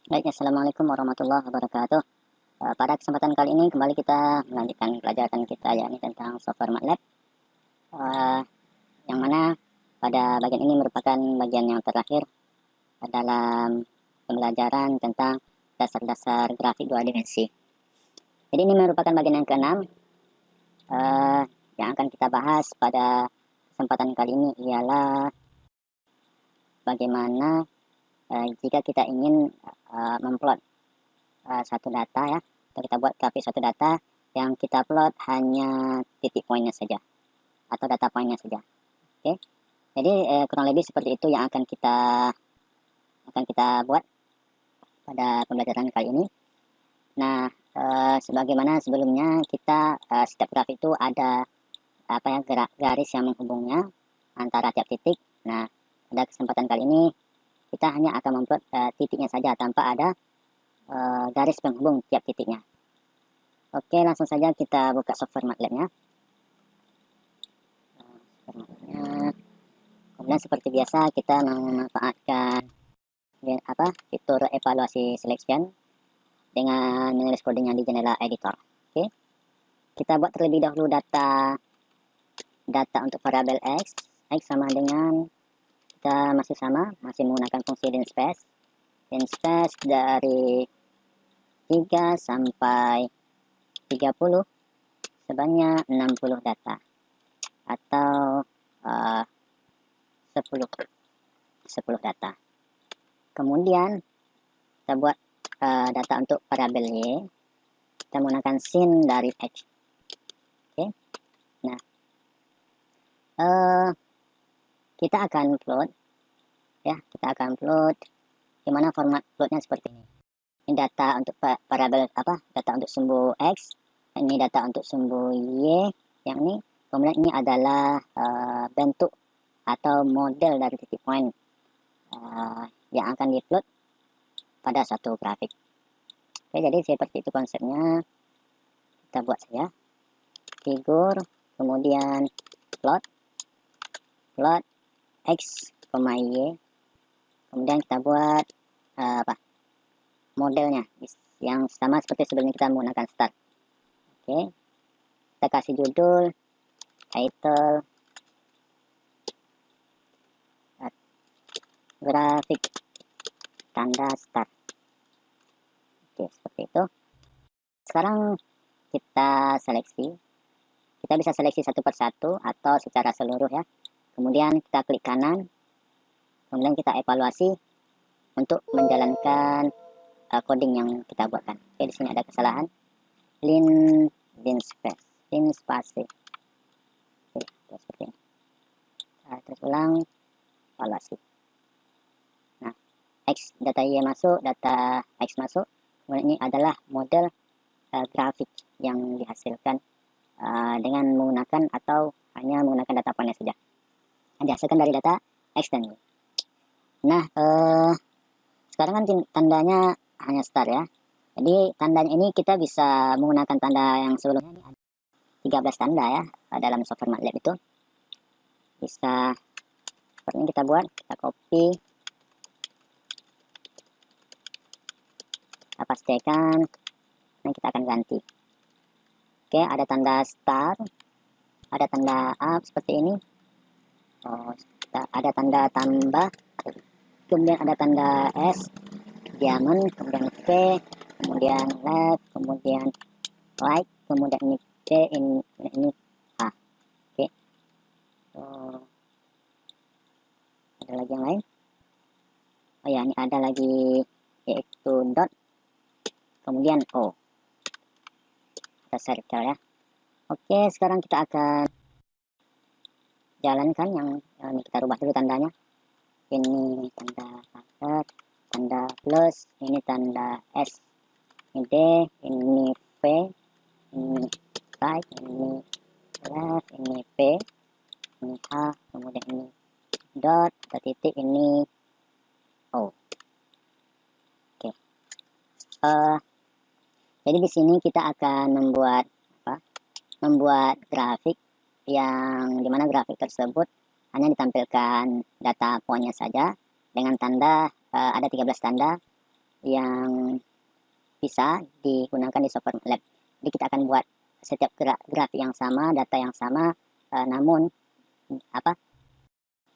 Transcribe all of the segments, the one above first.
Baik, assalamualaikum warahmatullahi wabarakatuh. Pada kesempatan kali ini kembali kita melanjutkan pelajaran kita yakni tentang software MATLAB, eh, yang mana pada bagian ini merupakan bagian yang terakhir dalam pembelajaran tentang dasar-dasar grafik dua dimensi. Jadi ini merupakan bagian yang keenam, yang akan kita bahas pada kesempatan kali ini ialah bagaimana jika kita ingin memplot satu data ya, atau kita buat grafik satu data yang kita plot hanya titik poinnya saja atau data poinnya saja. Oke, jadi kurang lebih seperti itu yang akan kita buat pada pembelajaran kali ini. Nah, sebagaimana sebelumnya kita setiap grafik itu ada apa ya, garis yang menghubungnya antara tiap titik. Nah, pada kesempatan kali ini kita hanya akan memplot titiknya saja tanpa ada garis penghubung tiap titiknya. Oke, langsung saja kita buka software MATLAB-nya. Kemudian seperti biasa kita memanfaatkan fitur evaluasi selection dengan menulis kodenya di jendela editor. Oke, kita buat terlebih dahulu data untuk variabel x. X sama dengan, kita masih menggunakan fungsi linspace dari 3 sampai 30 sebanyak 60 data atau 10 data. Kemudian kita buat data untuk variabel y, kita menggunakan sin dari x. Oke, nah kita akan plot ya, dimana format plotnya seperti ini. Ini data untuk variabel data untuk sumbu x, ini data untuk sumbu y, yang ini. Kemudian ini adalah bentuk atau model dari titik poin yang akan diplot pada suatu grafik. Oke, jadi seperti itu konsepnya. Kita buat saja figur, kemudian plot x, y, kemudian kita buat modelnya yang sama seperti sebelumnya kita menggunakan start. Oke, kita kasih judul, title, grafik, tanda start. Oke, seperti itu. Sekarang kita seleksi. Kita bisa seleksi satu persatu atau secara seluruh ya. Kemudian kita klik kanan. Kemudian kita evaluasi untuk menjalankan coding yang kita buatkan. Oke, di sini ada kesalahan. Linspace. Oke, seperti ini. Terus ulang, evaluasi. Nah, X, data Y masuk, data X masuk. Kemudian ini adalah model grafik yang dihasilkan dengan menggunakan atau hanya menggunakan data poinnya saja. Dihasilkan dari data X dan Y. Nah, sekarang kan tandanya hanya start ya. Jadi tandanya ini kita bisa menggunakan tanda yang sebelumnya, ini ada 13 tanda ya dalam software MATLAB itu. Bisa seperti ini kita buat, kita copy, kita pastikan, dan kita akan ganti. Oke, ada tanda start, ada tanda up seperti ini. Ada tanda tambah, kemudian ada tanda S, diamond, kemudian V, kemudian left, kemudian right, kemudian ini C, ini A. Oke. Ada lagi yang lain? Oh ya, ini ada lagi yaitu dot, kemudian O. Kita circle ya. Oke, sekarang kita akan jalankan yang ini, kita rubah dulu tandanya. Ini tanda paket, tanda plus, ini tanda S, ini D, ini V, ini right, ini left, ini P, ini A, kemudian ini dot atau titik, ini O. Oke. Jadi di sini kita akan membuat grafik yang dimana grafik tersebut hanya ditampilkan data poinnya saja dengan tanda ada 13 tanda yang bisa digunakan di software MATLAB. Jadi kita akan buat setiap grafik yang sama, data yang sama, namun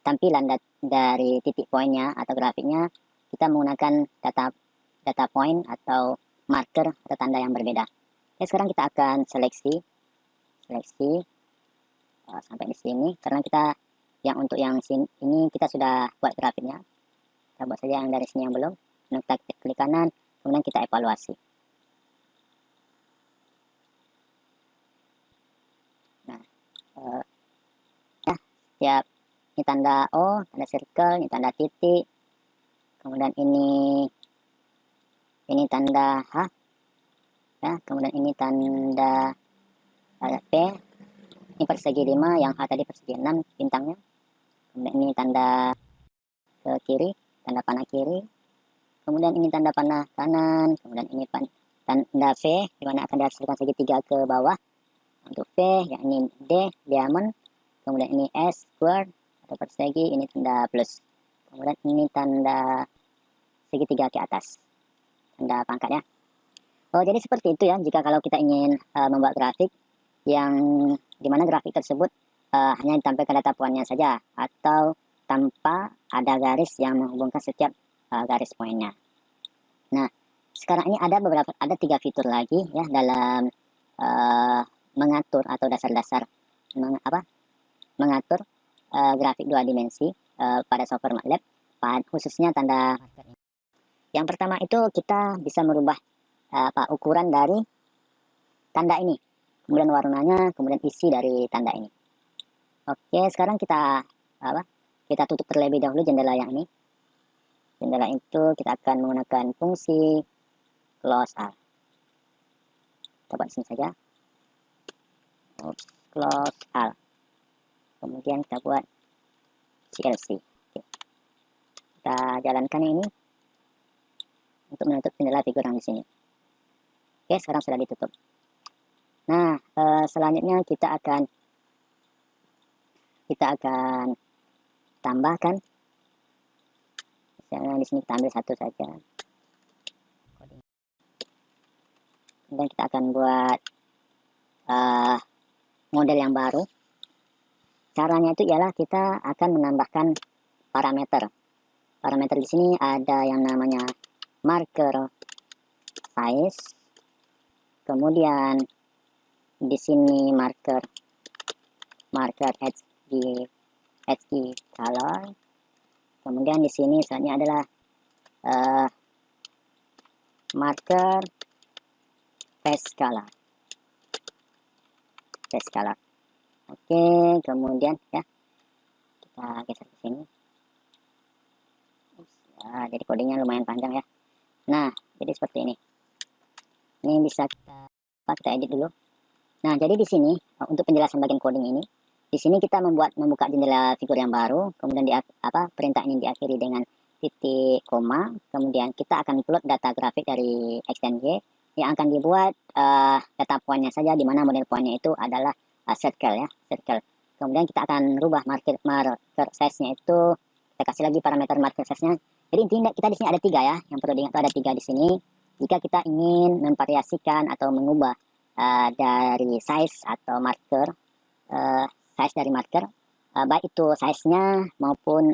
tampilan dari titik poinnya atau grafiknya kita menggunakan data point atau marker atau tanda yang berbeda. Oke, sekarang kita akan seleksi sampai di sini, karena kita untuk yang sini ini kita sudah buat grafiknya. Kita buat saja yang dari sini yang belum. Kemudian kita klik kanan, kemudian kita evaluasi. Nah, setiap ini tanda O, tanda circle, ini tanda titik, kemudian ini tanda H, ya, kemudian ini tanda P, ini persegi 5, yang H tadi persegi 6 bintangnya, kemudian ini tanda ke kiri, tanda panah kiri, kemudian ini tanda panah kanan, kemudian ini tanda V, di mana akan dihasilkan segitiga ke bawah untuk V, yang ini D, diamond, kemudian ini S, square, atau persegi, ini tanda plus, kemudian ini tanda segitiga ke atas, tanda pangkat ya. Oh, jadi seperti itu ya, jika kalau kita ingin membuat grafik yang dimana grafik tersebut hanya ditampilkan data poinnya saja, atau tanpa ada garis yang menghubungkan setiap garis poinnya. Nah, sekarang ini ada 3 fitur lagi ya dalam mengatur atau dasar-dasar mengatur grafik 2 dimensi pada software MATLAB, khususnya tanda marker. Yang pertama itu kita bisa merubah ukuran dari tanda ini, kemudian warnanya, kemudian isi dari tanda ini. Oke, sekarang kita tutup terlebih dahulu jendela yang ini. Jendela itu kita akan menggunakan fungsi close all. Kita buat sini saja. Close all. Kemudian kita buat CLC. Oke. Kita jalankan ini untuk menutup jendela figur yang di sini. Oke, sekarang sudah ditutup. Nah, selanjutnya kita akan tambahkan. Misalnya di sini kita ambil satu saja. Kemudian kita akan buat model yang baru. Caranya itu ialah kita akan menambahkan parameter. Parameter di sini ada yang namanya marker size. Kemudian di sini marker HG color. Kemudian di sini selanjutnya adalah marker face color. Oke, kemudian ya kita geser ke sini. Jadi kodenya lumayan panjang ya. Nah, jadi seperti ini. Ini bisa kita edit dulu. Nah, jadi di sini untuk penjelasan bagian coding ini, di sini kita membuka jendela figur yang baru, kemudian perintah ini diakhiri dengan titik koma, kemudian kita akan plot data grafik dari X dan Y yang akan dibuat data poinnya saja, di mana model poinnya itu adalah circle ya, circle. Kemudian kita akan rubah marker size-nya itu, kita kasih lagi parameter marker size-nya. Jadi intinya kita di sini ada 3 ya, yang perlu diingat itu ada 3 di sini. Jika kita ingin memvariasikan atau mengubah dari size atau marker, size dari marker, baik itu size-nya maupun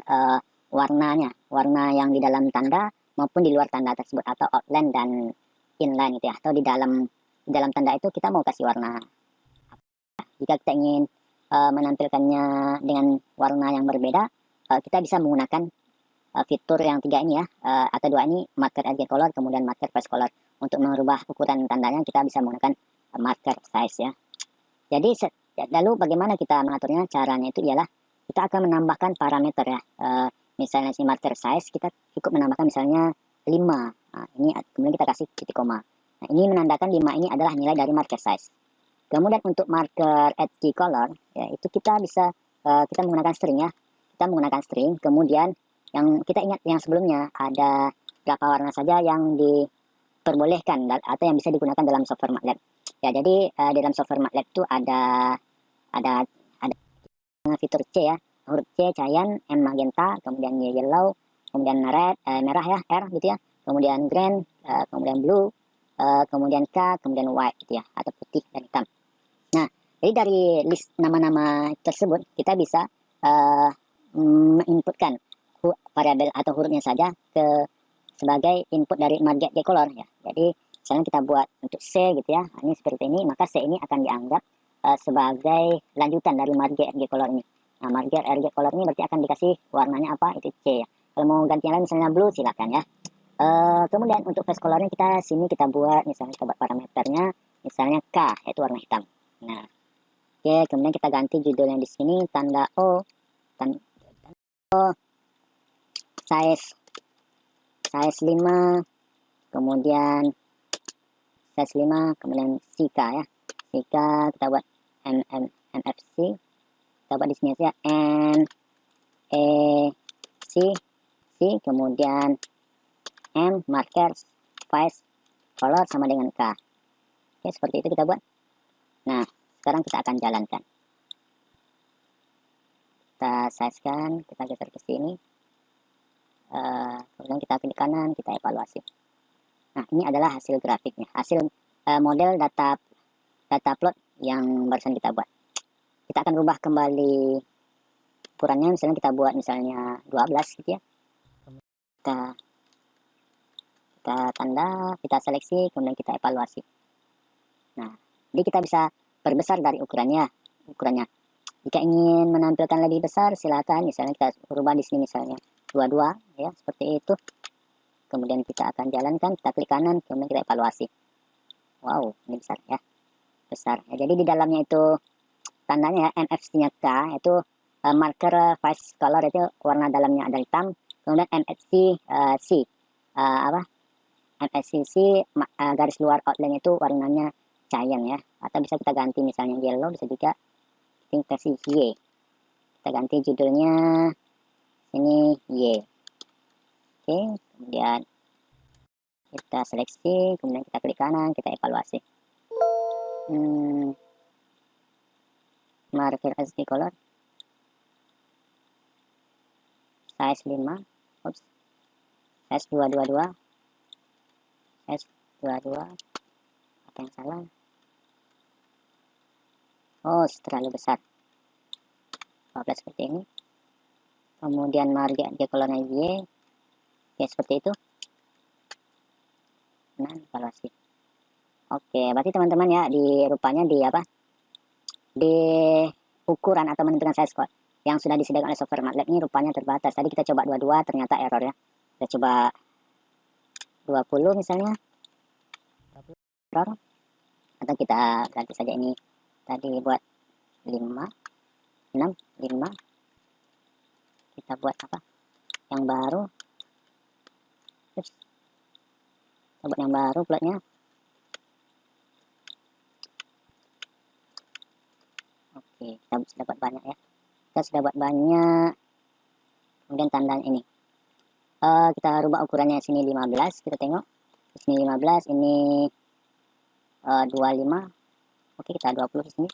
warnanya, warna yang di dalam tanda maupun di luar tanda tersebut, atau outline dan inline itu ya, atau di dalam tanda itu kita mau kasih warna. Jika kita ingin menampilkannya dengan warna yang berbeda, kita bisa menggunakan fitur yang 3 ini ya, atau 2 ini, marker edge color, kemudian marker face color. Untuk merubah ukuran tandanya kita bisa menggunakan marker size ya. Jadi lalu bagaimana kita mengaturnya? Caranya itu ialah kita akan menambahkan parameter ya. Misalnya si marker size kita cukup menambahkan misalnya 5. Nah, ini kemudian kita kasih titik koma. Nah, ini menandakan 5 ini adalah nilai dari marker size. Kemudian untuk marker edge color ya, itu kita bisa kita menggunakan string ya. Kita menggunakan string, kemudian yang kita ingat yang sebelumnya ada berapa warna saja yang diperbolehkan atau yang bisa digunakan dalam software MATLAB. Ya, jadi di dalam software MATLAB itu ada fitur C ya, huruf C cyan, M magenta, kemudian Y yellow, kemudian red, merah ya, R gitu ya, kemudian green, kemudian blue, kemudian K, kemudian white gitu ya, atau putih dan hitam. Nah, jadi dari list nama-nama tersebut kita bisa menginputkan variabel atau hurufnya saja sebagai input dari marget gcolor ya. Jadi misalnya kita buat untuk C gitu ya, ini seperti ini, maka C ini akan dianggap sebagai lanjutan dari marget gcolor ini. Nah, marget gcolor ini berarti akan dikasih warnanya apa, itu C ya. Kalau mau ganti yang lain misalnya blue silakan ya. Kemudian untuk face colornya kita buat misalnya, kita buat parameternya misalnya K, yaitu warna hitam. Nah, oke, kemudian kita ganti judulnya di sini tanda O, size 5, kemudian size 5, kemudian Sika ya. Sika kita buat NFC, kita buat di sini aja NEC, kemudian M markers face color sama dengan K. Oke, seperti itu kita buat. Nah, sekarang kita akan jalankan. Kita sizekan, kita geser ke sini. Kemudian kita klik kanan, kita evaluasi. Nah, ini adalah hasil grafiknya, hasil model data plot yang barusan kita buat. Kita akan rubah kembali ukurannya, misalnya kita buat misalnya 12 gitu ya. Kita tanda, kita seleksi, kemudian kita evaluasi. Nah, jadi kita bisa perbesar dari ukurannya. Jika ingin menampilkan lebih besar, silakan misalnya kita rubah di sini misalnya 22 ya, seperti itu. Kemudian kita akan jalankan, kita klik kanan, kemudian kita evaluasi. Wow, ini besar ya. Besar. Ya, jadi di dalamnya itu tandanya ya, NFC-nya K itu marker face color, itu warna dalamnya ada hitam. Kemudian NFC C NFC C garis luar outline itu warnanya cyan ya. Atau bisa kita ganti misalnya yellow, bisa juga versi Y. Kita ganti judulnya ini Y. Oke, kemudian kita seleksi, kemudian kita klik kanan, kita evaluasi. Marker SD color size 5, size 222, size 22, apa yang salah? Oh, terlalu besar. 12 seperti ini. Kemudian margin colornya Y, ya seperti itu. Nah, evaluasi. Oke, berarti teman-teman ya, di rupanya di ukuran atau menentukan size code yang sudah disediakan oleh software MATLAB ini rupanya terbatas. Tadi kita coba 22, ternyata error ya. Kita coba 20 misalnya, error. Atau kita ganti saja ini tadi buat 5, 6, 5. Kita buat apa? Yang baru. Terus kita buat yang baru plotnya. Oke, kita sudah buat banyak ya. Kita sudah buat banyak. Kemudian tanda ini. Kita rubah ukurannya sini 15, kita tengok. Di sini 15, ini 25. Oke, kita 20 di sini.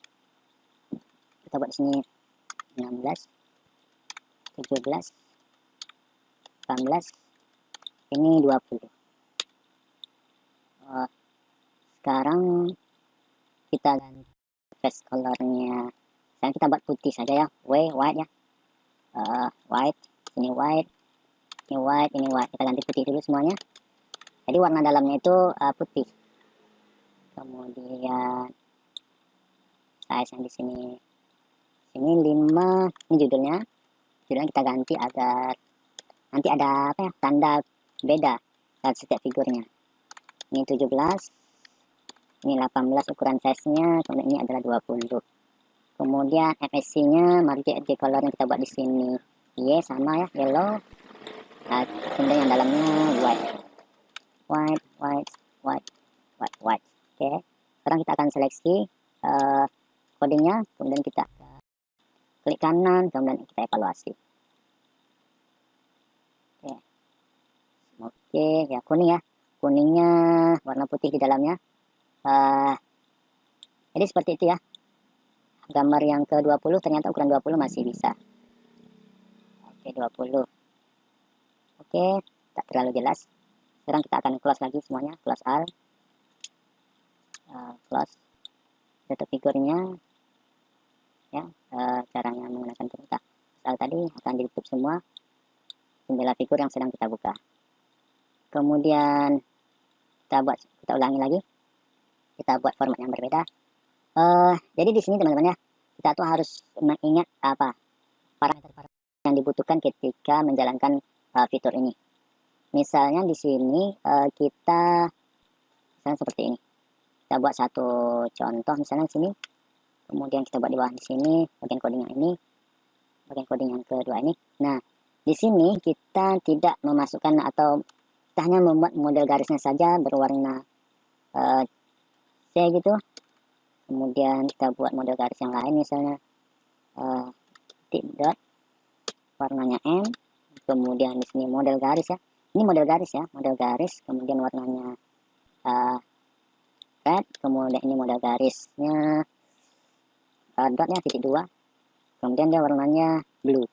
Kita buat di sini 16, 17, 18. Ini 20. Sekarang kita ganti face colornya. Sekarang kita buat putih saja ya, white ya. White, ini white, ini white, ini white. Kita ganti putih dulu semuanya. Jadi warna dalamnya itu putih. Kemudian size yang di sini 5. Ini judulnya kita ganti agar nanti ada apa ya, tanda beda dari setiap figurnya. Ini 17, ini 18 ukuran size-nya, kemudian ini adalah 20. Kemudian MSC-nya margin color yang kita buat di sini Y sama ya, yellow. Nah, kemudian yang dalamnya white. Oke. Sekarang kita akan seleksi codingnya, kemudian kita klik kanan, kemudian kita evaluasi. Oke, ya kuning ya. Kuningnya warna putih di dalamnya. Jadi seperti itu ya. Gambar yang ke-20 ternyata ukuran 20 masih bisa. Oke, 20. Oke, tak terlalu jelas. Sekarang kita akan close lagi semuanya, close all, close data figurnya ya. Caranya menggunakan perintah all tadi akan ditutup semua jendela figur yang sedang kita buka. Kemudian kita ulangi lagi, kita buat format yang berbeda. Jadi di sini teman-teman ya, kita tuh harus mengingat apa parameter yang dibutuhkan ketika menjalankan fitur ini. Misalnya di sini kita misalnya seperti ini. Kita buat satu contoh misalnya di sini. Kemudian kita buat di bawah di sini bagian coding yang ini, bagian coding yang kedua ini. Nah, di sini kita tidak memasukkan atau kita hanya membuat model garisnya saja berwarna C gitu. Kemudian kita buat model garis yang lain misalnya tip dot warnanya M. Kemudian di sini model garis ya. Ini model garis ya, model garis. Kemudian warnanya red. Kemudian ini model garisnya dotnya titik 2. Kemudian dia warnanya blue.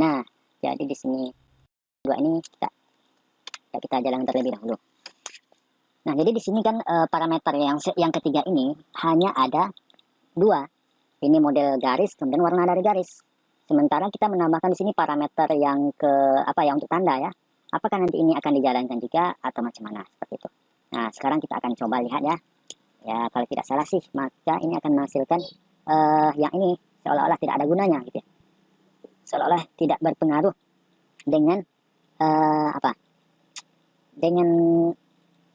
Nah, jadi di sini dua ini kita jalan terlebih dahulu. Nah, jadi di sini kan parameter yang ketiga ini hanya ada 2. Ini model garis, kemudian warna dari garis. Sementara kita menambahkan di sini parameter yang untuk tanda ya. Apakah nanti ini akan dijalankan juga atau macam mana seperti itu. Nah, sekarang kita akan coba lihat ya. Ya, kalau tidak salah sih, maka ini akan menghasilkan yang ini seolah-olah tidak ada gunanya gitu ya. Seolah-olah tidak berpengaruh dengan dengan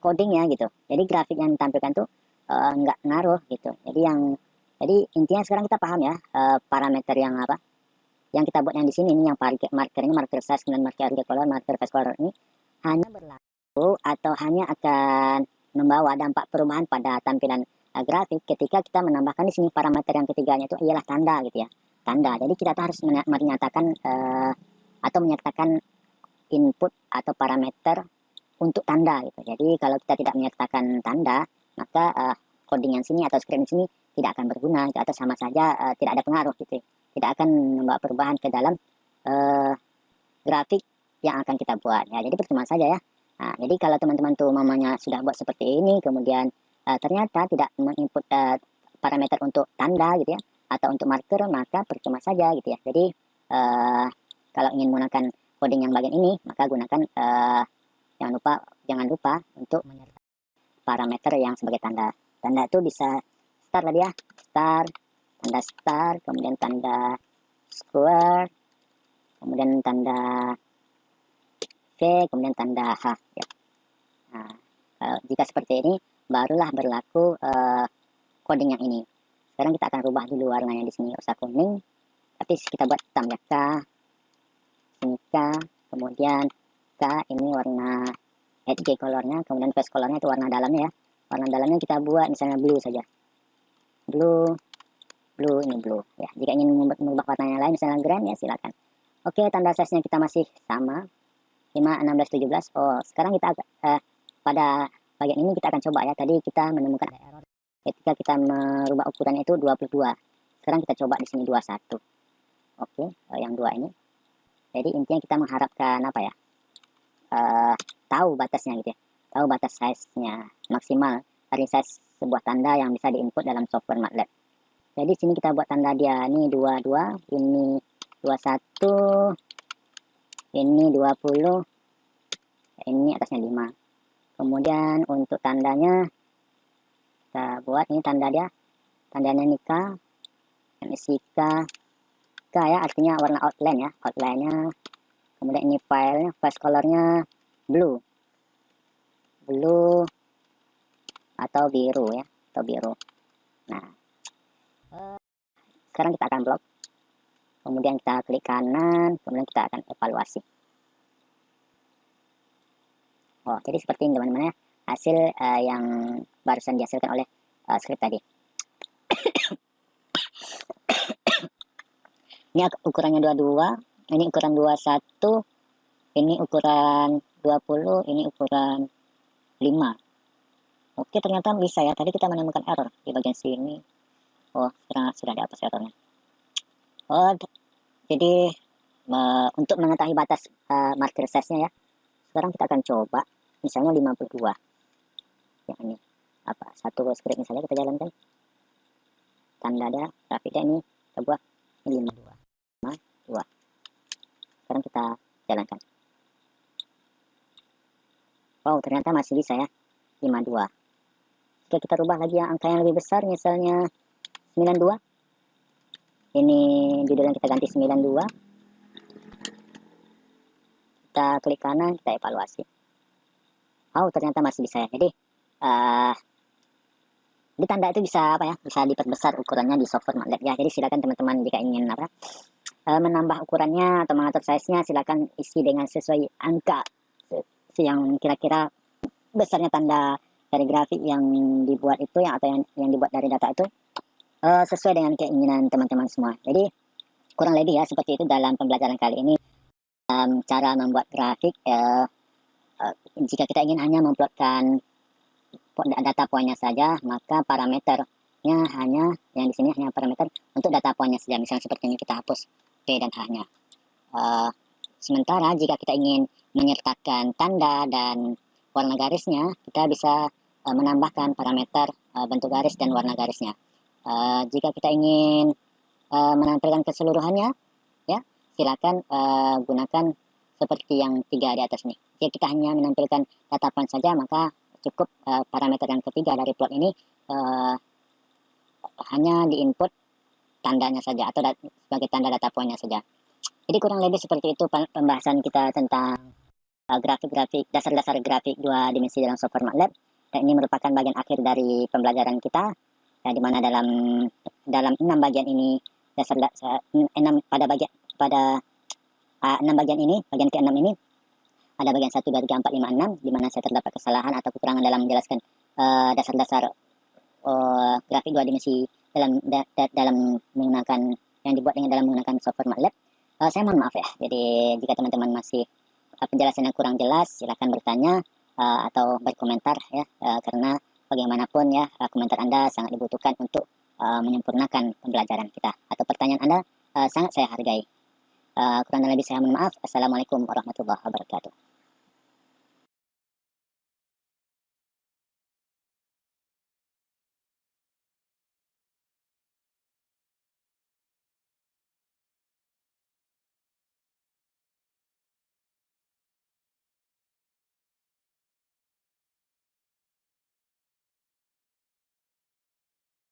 codingnya gitu. Jadi grafik yang ditampilkan tuh nggak ngaruh gitu. Jadi intinya sekarang kita paham ya parameter yang kita buat yang di sini ini, yang marker ini, marker size, kemudian marker color, marker face color ini hanya berlaku atau hanya akan membawa dampak perubahan pada tampilan grafik ketika kita menambahkan di sini parameter yang ketiganya itu ialah tanda gitu ya. Tanda. Jadi kita harus menyatakan atau menyertakan input atau parameter untuk tanda gitu. Jadi kalau kita tidak menyertakan tanda, maka coding yang sini atau script yang sini tidak akan berguna gitu, atau sama saja tidak ada pengaruh gitu. Tidak akan membawa perubahan ke dalam grafik yang akan kita buat ya. Jadi percuma saja ya. Nah, jadi kalau teman-teman tuh mamanya sudah buat seperti ini, kemudian ternyata tidak menginput parameter untuk tanda gitu ya, atau untuk marker, maka percuma saja gitu ya. Jadi kalau ingin menggunakan coding yang bagian ini, maka gunakan jangan lupa untuk menyertakan parameter yang sebagai tanda. Tanda itu bisa star tadi ya, tanda star, kemudian tanda square, kemudian tanda V, kemudian tanda H ya. Nah, jika seperti ini barulah berlaku coding yang ini. Sekarang kita akan rubah dulu warnanya di sini, usah kuning, tapi kita buat hitam ya, sini K, kemudian K ini warna HG colornya, kemudian face colornya itu warna dalamnya ya. Warna dalamnya kita buat misalnya blue saja. Blue ini blue ya. Jika ingin mengubah warnanya lain misalnya green ya silakan. Oke, tanda size-nya kita masih sama 5, 16, 17. Oh, sekarang kita pada bagian ini kita akan coba ya. Tadi kita menemukan error ketika kita merubah ukurannya itu 22. Sekarang kita coba di sini 21. Oke, yang 2 ini. Jadi intinya kita mengharapkan apa ya? Tahu batasnya gitu ya. Tahu batas size-nya maksimal dari size sebuah tanda yang bisa diinput dalam software MATLAB. Jadi sini kita buat tanda dia ini 22, ini 21, ini 20, ini atasnya 5. Kemudian untuk tandanya kita buat ini tandanya ini K, ini si K ya, artinya warna outline ya, outline-nya. Kemudian ini filenya, face colornya blue atau biru ya, atau biru. Nah, sekarang kita akan blok, kemudian kita klik kanan, kemudian kita akan evaluasi. Oh, jadi seperti ini teman-teman ya, hasil yang barusan dihasilkan oleh script tadi. Ini ukurannya 22, ini ukuran 21, ini ukuran 20, ini ukuran 5. Oke, ternyata bisa ya. Tadi kita menemukan error di bagian sini. Oh, sekarang sudah dihapus errornya. Oh, jadi untuk mengetahui batas marker size-nya ya, sekarang kita akan coba misalnya 52. Yang ini apa, satu script misalnya kita jalankan, tanda ada grafiknya ini kita buat ini 52. Sekarang kita jalankan. Wow, ternyata masih bisa ya, 52. Jika kita rubah lagi yang angka yang lebih besar, misalnya 92. Ini judulnya kita ganti 92. Kita klik kanan, kita evaluasi. Oh, ternyata masih bisa ya. Jadi di tanda itu bisa apa ya? Bisa diperbesar ukurannya di software MATLAB ya. Jadi silakan teman-teman jika ingin apa? Menambah ukurannya atau mengatur size-nya, silakan isi dengan sesuai angka yang kira-kira besarnya tanda dari grafik yang dibuat itu, yang atau yang dibuat dari data itu sesuai dengan keinginan teman-teman semua. Jadi kurang lebih ya seperti itu dalam pembelajaran kali ini. Cara membuat grafik jika kita ingin hanya memplotkan data poinnya saja, maka parameternya hanya yang di sini hanya parameter untuk data poinnya saja. Misalnya seperti ini kita hapus P dan H-nya. Sementara jika kita ingin menyertakan tanda dan warna garisnya, kita bisa menambahkan parameter bentuk garis dan warna garisnya. Jika kita ingin menampilkan keseluruhannya, ya silakan gunakan seperti yang 3 di atas ini. Jika kita hanya menampilkan data point saja, maka cukup parameter yang ketiga dari plot ini hanya diinput tandanya saja atau sebagai tanda data poinnya saja. Jadi kurang lebih seperti itu pembahasan kita tentang grafik-grafik, dasar-dasar grafik 2 dimensi dalam software MATLAB. Dan ini merupakan bagian akhir dari pembelajaran kita, di mana dalam 6 bagian ini pada 6 bagian ini, bagian ke-6 ini ada bagian 1, 2, 3, 4, 5, 6 di mana saya terdapat kesalahan atau kekurangan dalam menjelaskan dasar-dasar grafik 2 dimensi dalam menggunakan yang dibuat dalam menggunakan software MATLAB. Saya mohon maaf ya. Jadi jika teman-teman masih penjelasannya kurang jelas, silakan bertanya atau berkomentar ya, karena bagaimanapun ya komentar Anda sangat dibutuhkan untuk menyempurnakan pembelajaran kita, atau pertanyaan Anda sangat saya hargai. Kurang dan lebih saya mohon maaf. Assalamualaikum warahmatullahi wabarakatuh.